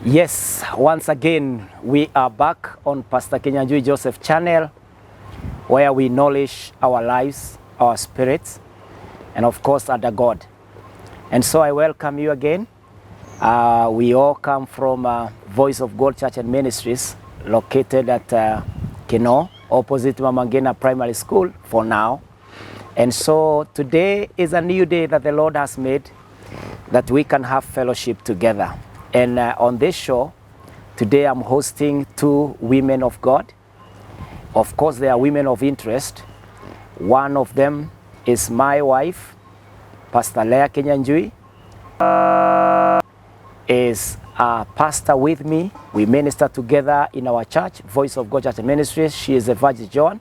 Yes, once again, we are back on Pastor Kinyanjui Joseph channel, where we nourish our lives, our spirits, and of course, under God. And so I welcome you again. We all come from Voice of God Church and Ministries, located at Kino, opposite Mamangena Primary School for now. And so today is a new day that the Lord has made, that we can have fellowship together. And on this show, today I'm hosting two women of God. Of course, they are women of interest. One of them is my wife, Pastor Kinyanjui, is a pastor with me. We minister together in our church, Voice of God Church and Ministries. She is Evangelist John.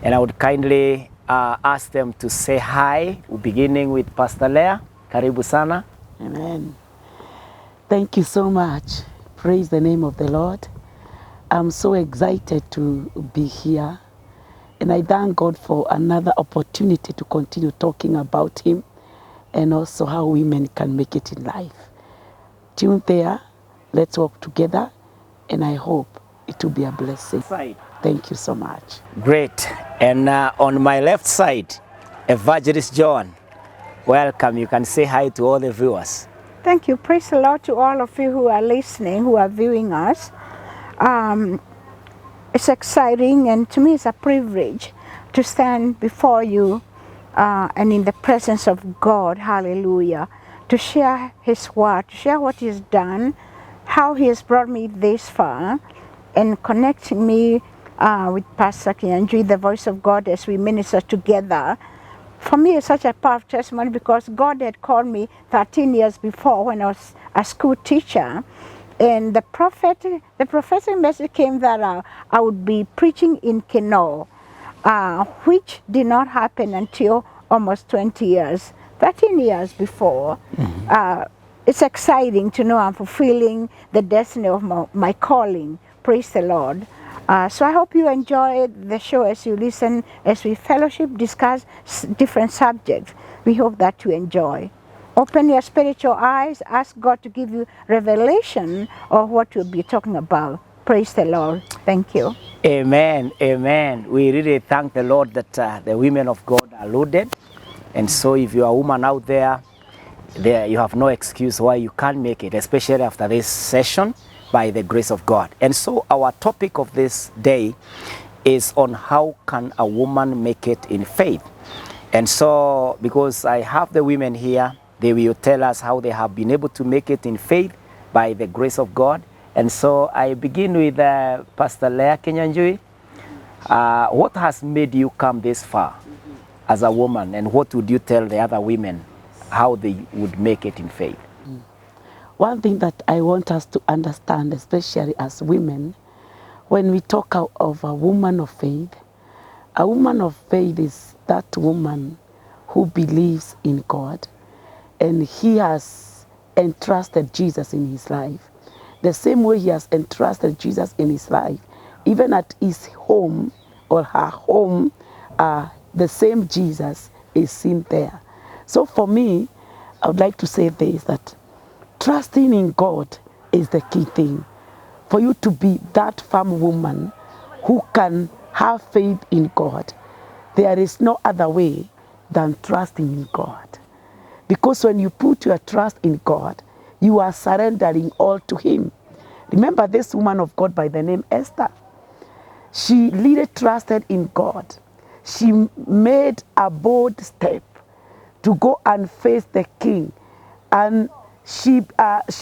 And I would kindly ask them to say hi, beginning with Pastor Lea. Karibu sana. Amen. Thank you so much. Praise the name of the Lord. I'm so excited to be here. And I thank God for another opportunity to continue talking about Him and also how women can make it in life. Tune there. Let's work together. And I hope it will be a blessing. Thank you so much. Great. And on my left side, Evangelist John. Welcome. You can say hi to all the viewers. Thank you. Praise the Lord to all of you who are listening, who are viewing us. It's exciting, and to me it's a privilege to stand before you and in the presence of God, hallelujah, to share His word, to share what He's done, how He has brought me this far, and connecting me with Pastor Kinyanjui, the voice of God, as we minister together. For me, it's such a powerful testimony because God had called me 13 years before when I was a school teacher. And the prophetic message came that I would be preaching in Kino, which did not happen until almost 20 years, 13 years before. It's exciting to know I'm fulfilling the destiny of my calling. Praise the Lord. So I hope you enjoy the show as you listen, as we fellowship, discuss different subjects. We hope that you enjoy. Open your spiritual eyes. Ask God to give you revelation of what we'll be talking about. Praise the Lord. Thank you. Amen. Amen. We really thank the Lord that the women of God are loaded. And so if you are a woman out there, you have no excuse why you can't make it, especially after this session, by the grace of God. And so our topic of this day is on how can a woman make it in faith. And so because I have the women here, they will tell us how they have been able to make it in faith by the grace of God. And so I begin with Pastor Kinyanjui. What has made you come this far as a woman, and what would you tell the other women how they would make it in faith? One thing that I want us to understand, especially as women, when we talk of a woman of faith is that woman who believes in God, and he has entrusted Jesus in his life. The same way he has entrusted Jesus in his life, even at his home or her home, the same Jesus is seen there. So for me, I would like to say this, that trusting in God is the key thing. For you to be that firm woman who can have faith in God, there is no other way than trusting in God. Because when you put your trust in God, you are surrendering all to Him. Remember this woman of God by the name Esther. She really trusted in God. She made a bold step to go and face the king. And she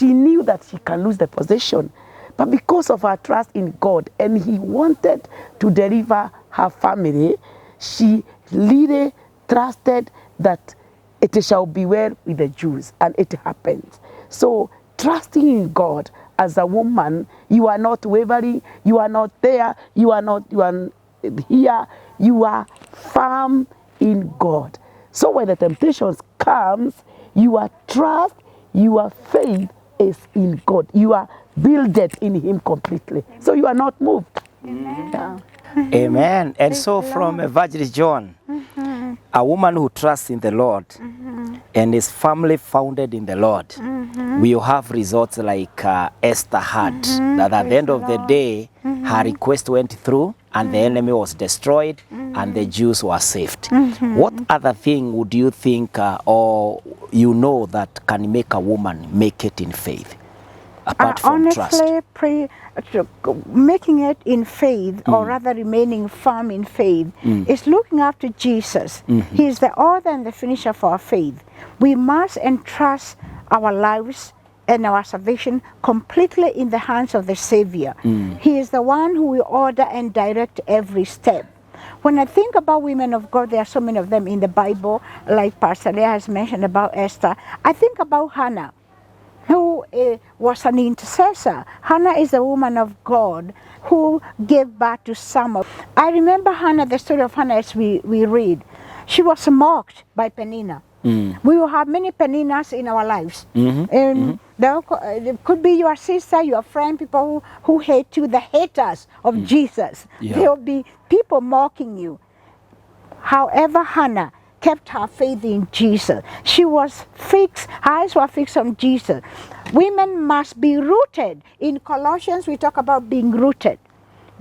knew that she can lose the position, but because of her trust in God, and He wanted to deliver her family, she really trusted that it shall be well with the Jews, and it happened. So trusting in God as a woman, you are not wavering, you are not there, you are here, you are firm in God. So when the temptations comes, your trust, your faith is in God. You are builded in Him completely. So you are not moved. Amen. Yeah. Amen. And so from Evangelist John, a woman who trusts in the Lord and is firmly founded in the Lord will have results like Esther had. That at the end of the day, her request went through and the enemy was destroyed and the Jews were saved. What other thing would you think or you know that can make a woman make it in faith? Apart from trust. Honestly, making it in faith, or rather remaining firm in faith, is looking after Jesus. He is the author and the finisher of our faith. We must entrust our lives and our salvation completely in the hands of the Savior. He is the one who will order and direct every step. When I think about women of God, there are so many of them in the Bible, like Pastor Leah has mentioned about Esther. I think about Hannah, who was an intercessor. Hannah is a woman of God who gave birth to Samuel. I remember Hannah, the story of Hannah as we read. She was mocked by Peninnah. We will have many Peninnahs in our lives. There could be your sister, your friend, people who hate you, the haters of Jesus. There will be people mocking you. However, Hannah kept her faith in Jesus. She was fixed, her eyes were fixed on Jesus. Women must be rooted. In Colossians, we talk about being rooted.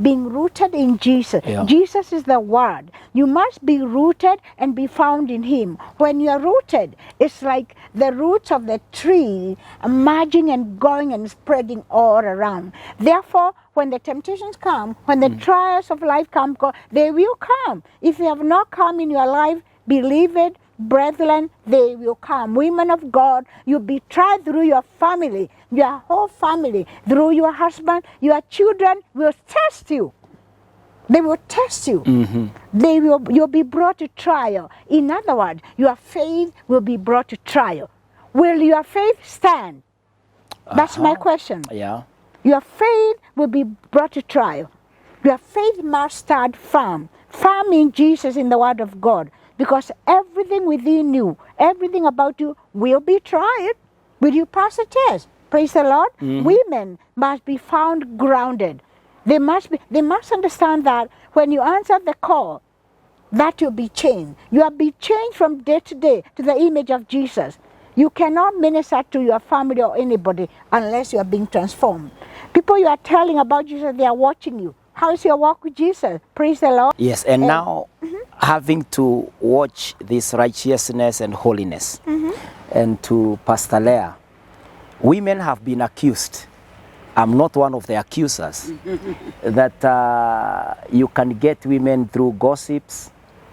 Being rooted in Jesus. Jesus is the Word. You must be rooted and be found in Him. When you're rooted, it's like the roots of the tree emerging and going and spreading all around. Therefore, when the temptations come, when the trials of life come, they will come. If they have not come in your life, believe it, brethren, they will come. Women of God, you'll be tried through your family, your whole family, through your husband, your children will test you. They will test you. You'll be brought to trial. In other words, your faith will be brought to trial. Will your faith stand? That's my question. Your faith will be brought to trial. Your faith must stand firm. Firm in Jesus, in the Word of God. Because everything within you, everything about you will be tried. Will you pass the test? Praise the Lord. Women must be found grounded. They must understand that when you answer the call, that you'll be changed. You will be changed from day to day to the image of Jesus. You cannot minister to your family or anybody unless you are being transformed. People you are telling about Jesus, they are watching you. How is your walk with Jesus? Praise the Lord. Yes, and now having to watch this righteousness and holiness, and to Pastor Leah, women have been accused. I'm not one of the accusers. That you can get women through gossips,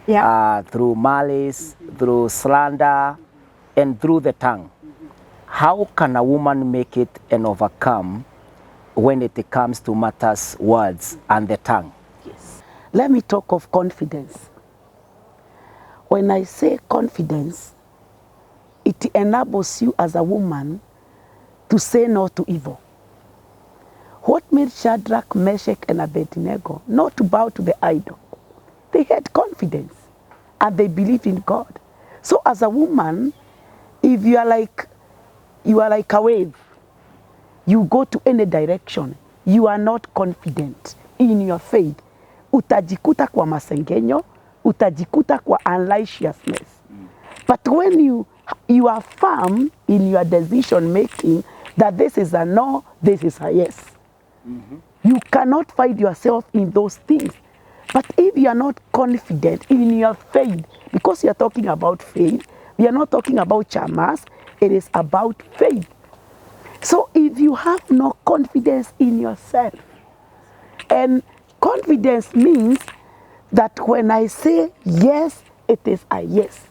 through malice, through slander, and through the tongue. How can a woman make it and overcome when it comes to matters, words, and the tongue? Let me talk of confidence. When I say confidence, it enables you as a woman to say no to evil. What made Shadrach, Meshach, and Abednego not to bow to the idol? They had confidence and they believed in God. So as a woman, if you are like a wave, you go to any direction, you are not confident in your faith. Utajikuta kwa masengenyo, utajikuta kwa unrighteousness. But when you are firm in your decision making that this is a no, this is a yes. You cannot find yourself in those things. But if you are not confident in your faith, because you are talking about faith, we are not talking about chamas, it is about faith. So if you have no confidence in yourself, and confidence means that when I say yes, it is a yes.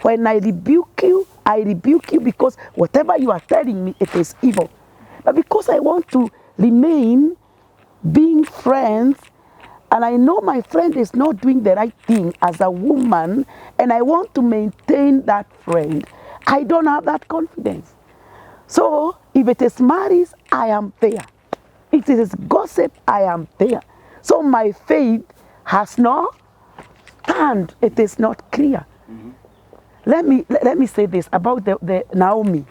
When I rebuke you because whatever you are telling me, it is evil. But because I want to remain being friends, and I know my friend is not doing the right thing as a woman, and I want to maintain that friend, I don't have that confidence. So if it is malice, I am there. If it is gossip, I am there. So my faith has no stand. It is not clear. Let me say this about the Naomi.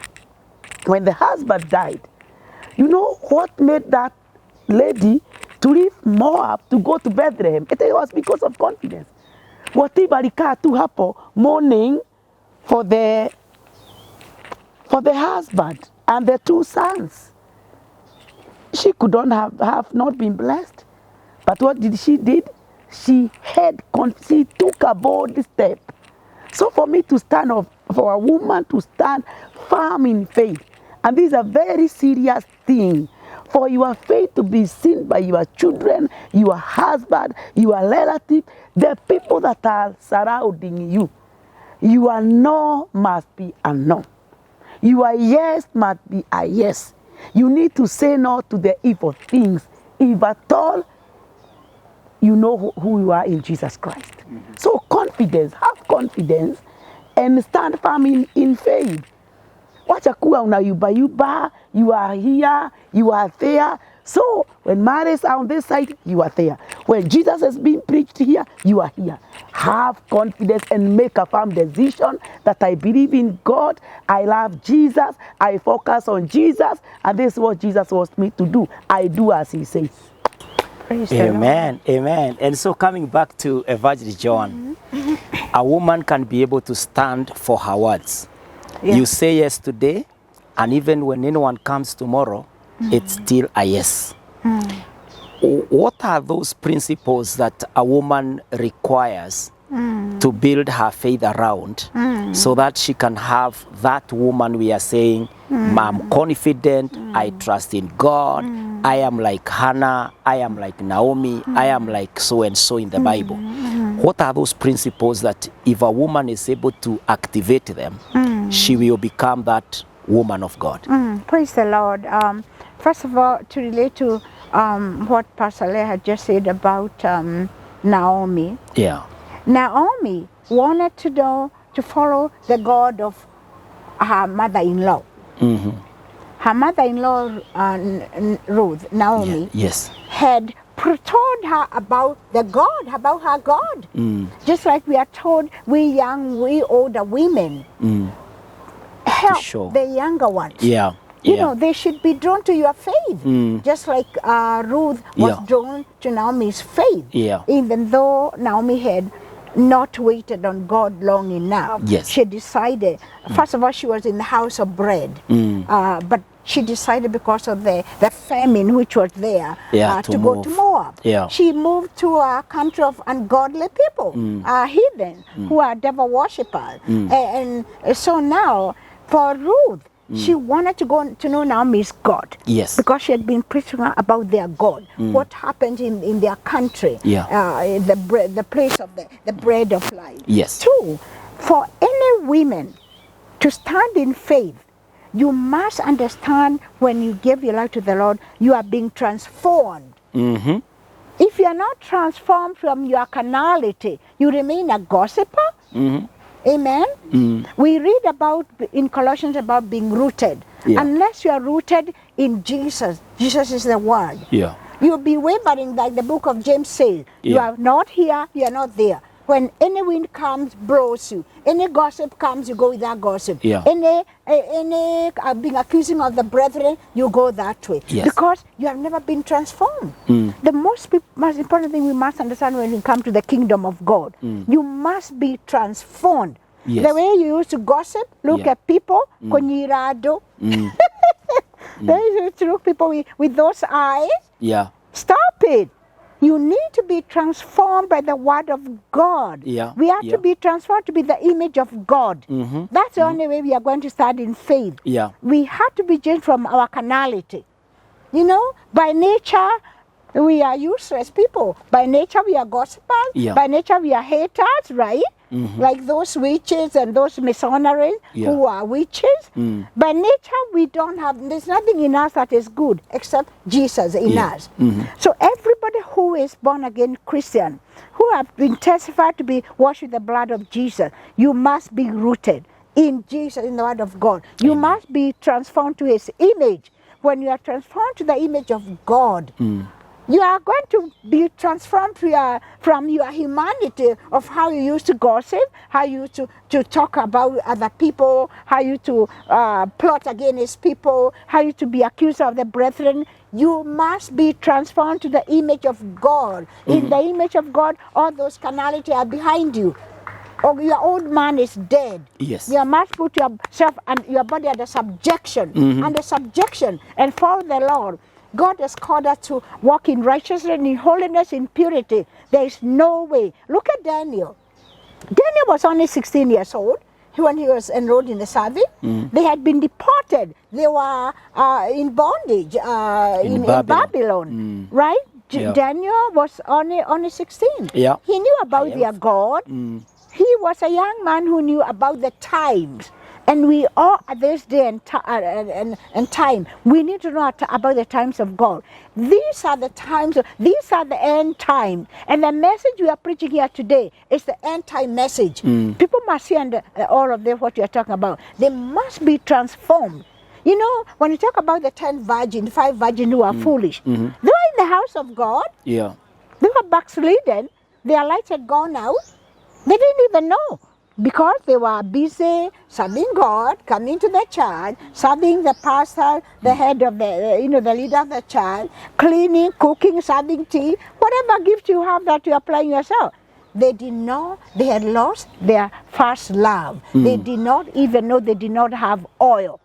When the husband died, you know what made that lady to leave Moab to go to Bethlehem? It was because of confidence. whatever likaa tu hapo mourning for the husband and the 2 sons. She could not have not been blessed. But what did? She took a bold step. So for me to stand up, for a woman to stand firm in faith, and this is a very serious thing, for your faith to be seen by your children, your husband, your relative, the people that are surrounding you. Your no must be a no. Your yes must be a yes. You need to say no to the evil things, if at all you know who you are in Jesus Christ. So confidence, have confidence and stand firm in faith. Wacha kuwa unayubayuba, you are here, you are there. So when Mary's on this side, you are there. When Jesus is being preached here, you are here. Have confidence and make a firm decision that I believe in God, I love Jesus, I focus on Jesus, and this is what Jesus wants me to do. I do as he says. Praise the Lord. Amen, amen. And so coming back to Evangelist John, a woman can be able to stand for her words. Yeah. You say yes today, and even when anyone comes tomorrow, it's still a yes. What are those principles that a woman requires to build her faith around so that she can have that woman we are saying, I'm confident, I trust in God, I am like Hannah, I am like Naomi, I am like so and so in the Bible. What are those principles that if a woman is able to activate them, she will become that woman of God? Praise the Lord. First of all, to relate to what Pastor Leah had just said about Naomi. Yeah. Naomi wanted to know, to follow the God of her mother-in-law. Her mother-in-law, Ruth, Naomi, Yes. had told her about the God, about her God. Just like we are told, we older women, help show. the younger ones. Yeah. You know, they should be drawn to your faith. Just like Ruth was drawn to Naomi's faith. Yeah. Even though Naomi had not waited on God long enough. Yes. She decided, first of all, she was in the house of bread. But she decided because of the famine which was there to go to Moab. Yeah. She moved to a country of ungodly people, heathen, who are devil worshippers. And so now, for Ruth, she wanted to go to know Naomi's God. Yes. Because she had been preaching about their God. What happened in their country. The place of the bread of life. Yes. 2, for any women to stand in faith, you must understand when you give your life to the Lord, you are being transformed. If you are not transformed from your carnality, you remain a gossiper. Amen. We read about in Colossians about being rooted. Unless you are rooted in Jesus, Jesus is the word. You'll be wavering, like the book of James says. You are not here, you are not there. When any wind comes, blows you. Any gossip comes, you go with that gossip. Any being accusing of the brethren, you go that way. Because you have never been transformed. The most important thing we must understand when we come to the kingdom of God, you must be transformed. The way you used to gossip, look at people, konyirado. They used to look people with those eyes. Stop it. You need to be transformed by the word of God. We have to be transformed to be the image of God. That's the only way we are going to start in faith. We have to be changed from our carnality. You know, by nature, we are useless people. By nature, we are gossipers. By nature, we are haters, right? Like those witches and those missionaries who are witches. By nature, we don't have, there's nothing in us that is good except Jesus in us. So everybody who is born again Christian, who have been testified to be washed with the blood of Jesus, you must be rooted in Jesus, in the word of God. You must be transformed to his image. When you are transformed to the image of God, You are going to be transformed from your humanity of how you used to gossip, how you used to talk about other people, how you to plot against people, how you to be accused of the brethren. You must be transformed to the image of God. In the image of God, all those carnality are behind you. Or your old man is dead. Yes. You must put yourself and your body under subjection, under subjection, and follow the Lord. God has called us to walk in righteousness, in holiness, in purity. There is no way. Look at Daniel. Daniel was only 16 years old when he was enrolled in the service. They had been deported. They were in bondage in Babylon. Right? Yeah. Daniel was only 16. Yeah. He knew about their God. He was a young man who knew about the times. And we all at this day and time, we need to know about the times of God. These are the times, these are the end times. And the message we are preaching here today is the end time message. People must see under all of them what you are talking about. They must be transformed. You know, when you talk about the 10 virgins, 5 virgins who are foolish, they were in the house of God. Yeah. They were backslidden. Their lights had gone out. They didn't even know. Because they were busy serving God, coming to the church, serving the pastor, the head of the, the leader of the church, cleaning, cooking, serving tea, whatever gift you have that you are applying yourself. They did not, they had lost their first love. They did not even know they did not have oil.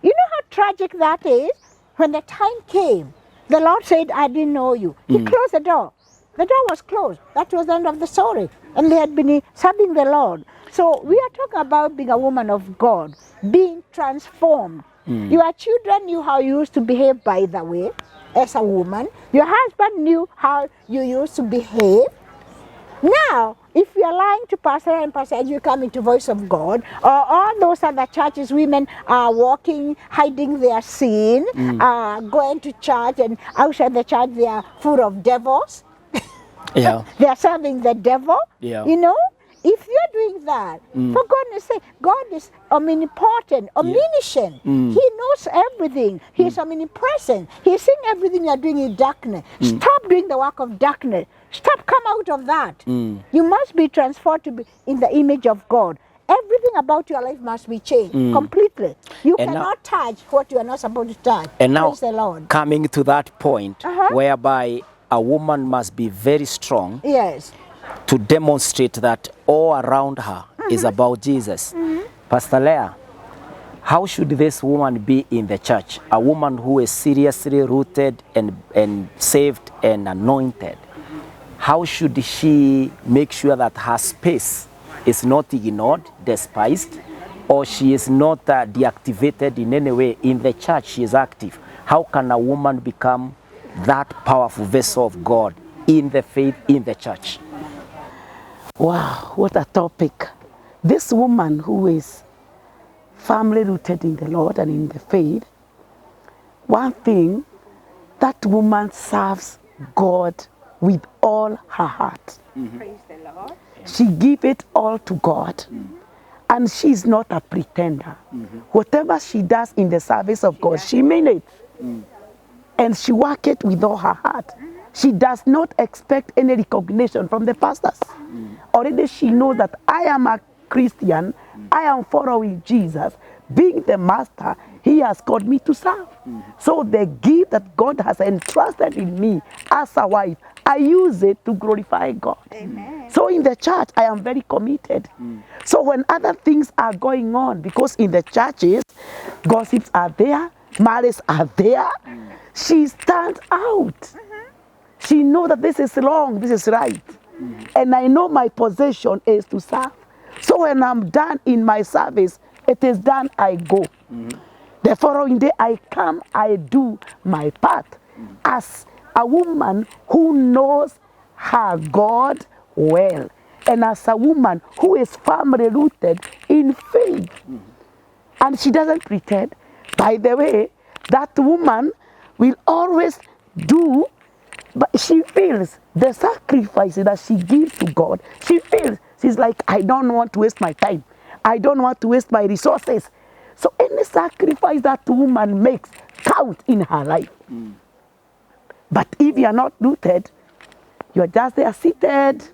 You know how tragic that is? When the time came, the Lord said, I didn't know you. He closed the door. The door was closed. That was the end of the story. And they had been serving the Lord. So we are talking about being a woman of God, being transformed. Your children knew how you used to behave, by the way, as a woman. Your husband knew how you used to behave. Now, if you are lying to pastor and pastor, you come into Voice of God, or all those other churches, women are walking, hiding their sin, going to church, and outside the church they are full of devils. Yeah. They are serving the devil. Yeah. You know, if you're doing that, for goodness sake, God is omnipotent, omniscient. He knows everything. He is omnipresent. He is seeing everything you're doing in darkness. Stop doing the work of darkness. Stop, come out of that. You must be transformed to be in the image of God. Everything about your life must be changed completely. You And cannot touch what you are not supposed to touch. And now, Praise the Lord. coming to that point, whereby a woman must be very strong Yes. to demonstrate that all around her is about Jesus. Pastor Leah, how should this woman be in the church? A woman who is seriously rooted and saved and anointed. How should she make sure that her space is not ignored, despised, or she is not deactivated in any way? In the church, she is active. How can a woman become that powerful vessel of God in the faith, in the church? Wow, what a topic. This woman who is firmly rooted in the Lord and in the faith, one thing, that woman serves God with all her heart. Praise the Lord. She gives it all to God. And she's not a pretender. Whatever she does in the service of God, she means it. And she works it with all her heart. She does not expect any recognition from the pastors. Already she knows that I am a Christian, I am following Jesus. Being the master, he has called me to serve. So the gift that God has entrusted in me as a wife, I use it to glorify God. Amen. So in the church, I am very committed. So when other things are going on, because in the churches, gossips are there, marriages are there, she stands out. She knows that this is wrong, this is right. And I know my position is to serve. So when I'm done in my service, it is done, I go. The following day I come, I do my part as a woman who knows her God well, and as a woman who is firmly rooted in faith. And she doesn't pretend. By the way, that woman will always do, but she feels the sacrifices that she gives to God. She feels, she's like, I don't want to waste my time. I don't want to waste my resources. So any sacrifice that woman makes counts in her life. But if you are not rooted, you are just there seated.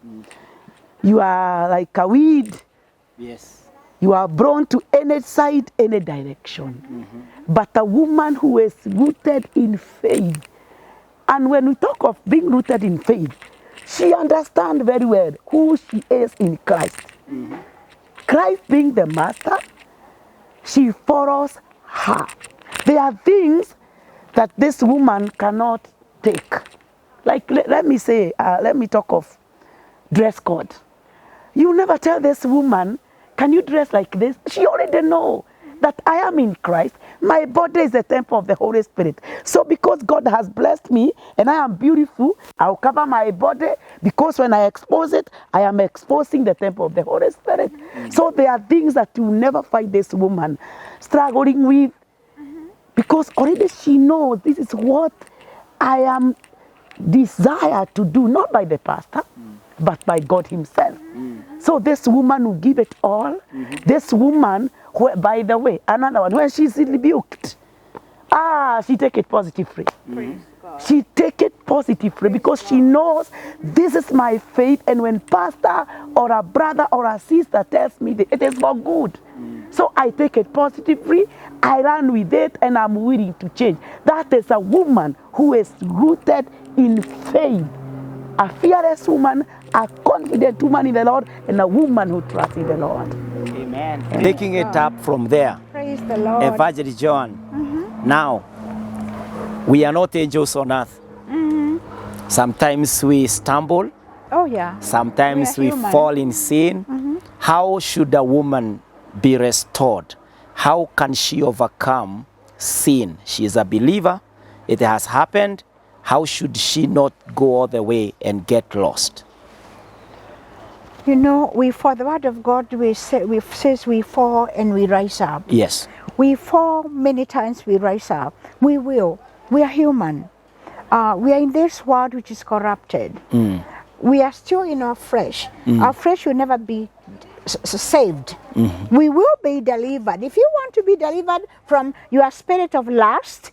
You are like a weed. Yes. You are blown to any side, any direction. But a woman who is rooted in faith, and when we talk of being rooted in faith, she understands very well who she is in Christ. Christ being the master, she follows her. There are things that this woman cannot take. Like, let me talk of dress code. You never tell this woman, can you dress like this? She already know that I am in Christ. My body is the temple of the Holy Spirit. So because God has blessed me and I am beautiful, I'll cover my body, because when I expose it, I am exposing the temple of the Holy Spirit. So there are things that you never find this woman struggling with, because already she knows this is what I am desired to do, not by the pastor, but by God himself. So this woman will give it all. This woman, who, by the way, another one, when she's rebuked, she take it positively. She take it positively because she knows this is my faith, and when pastor or a brother or a sister tells me that it is for good, so I take it positively, I run with it, and I'm willing to change. That is a woman who is rooted in faith. A fearless woman, a confident woman in the Lord, and a woman who trusts in the Lord. Amen. Taking it up from there, Praise the Lord. Evangelist John, now, we are not angels on earth. Sometimes we stumble. Oh yeah. Sometimes We we are human. fall in sin. How should a woman be restored? How can she overcome sin? She is a believer. It has happened. How should she not go all the way and get lost? You know, for the word of God, says we fall and we rise up. Yes. We fall many times, we rise up. We will. We are human. We are in this world which is corrupted. We are still in our flesh. Our flesh will never be saved. We will be delivered. If you want to be delivered from your spirit of lust,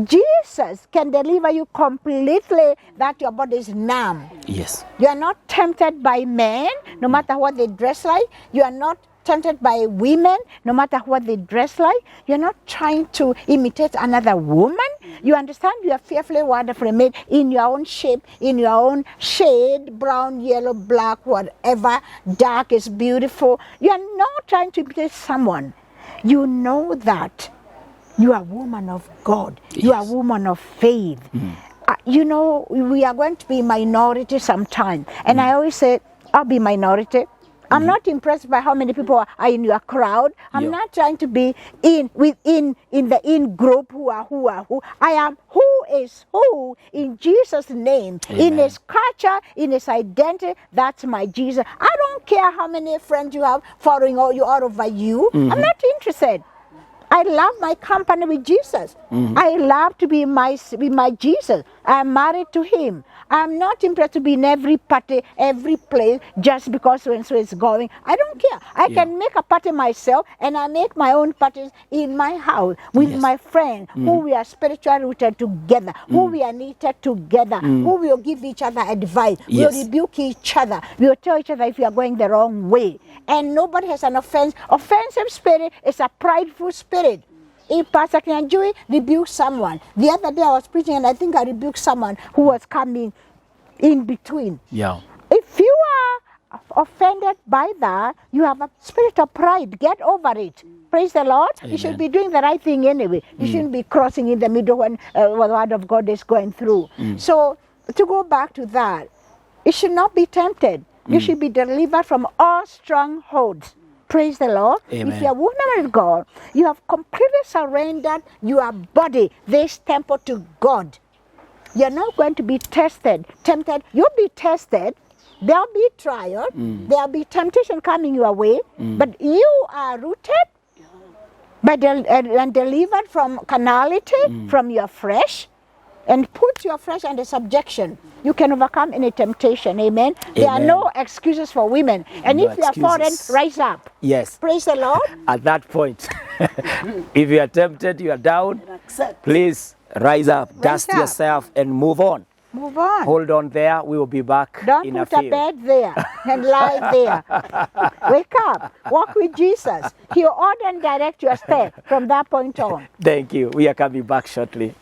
Jesus can deliver you completely, that your body is numb. Yes. You are not tempted by men, no matter what they dress like. You are not tempted by women, no matter what they dress like. You're not trying to imitate another woman. You understand you are fearfully, wonderfully made in your own shape, in your own shade, brown, yellow, black, whatever. Dark is beautiful. You are not trying to imitate someone. You know that you are a woman of God. Yes. You are a woman of faith. You know, we are going to be minority sometime. And I always say, I'll be minority. I'm not impressed by how many people are in your crowd. I'm not trying to be in the in group who. I am who is who in Jesus' name. Amen. In his culture, in his identity. That's my Jesus. I don't care how many friends you have following you all over you. I'm not interested. I love my company with Jesus. I love to be with my Jesus. I'm married to him. I'm not impressed to be in every party, every place, just because so and so is going. I don't care. I can make a party myself, and I make my own parties in my house with my friends, who we are spiritually rooted together, who we are knitted together, who will give each other advice, Yes. we'll rebuke each other, we'll tell each other if you are going the wrong way. And nobody has an offensive spirit. It's a prideful spirit. If Pastor Kinyanjui rebuked someone, the other day I was preaching and I think I rebuked someone who was coming in between. Yeah. If you are offended by that, you have a spirit of pride. Get over it. Praise the Lord. Amen. You should be doing the right thing anyway. You shouldn't be crossing in the middle when the word of God is going through. So to go back to that, you should not be tempted. You should be delivered from all strongholds. Praise the Lord. Amen. If you are a woman of God, you have completely surrendered your body, this temple, to God. You're not going to be tempted. You'll be tested. There'll be trial. There'll be temptation coming your way. But you are rooted and delivered from carnality, from your flesh, and put your flesh under subjection. You can overcome any temptation. Amen. There are no excuses for women. And No if you are fallen, rise up. Yes. Praise the Lord. At that point, if you are tempted, you are down, please Rise up, dust up. yourself, and move on. Move on. Hold on there. We will be back Don't in a put a few. bed there and lie there. Wake up. Walk with Jesus. He will order and direct your step from that point on. Thank you. We are coming back shortly.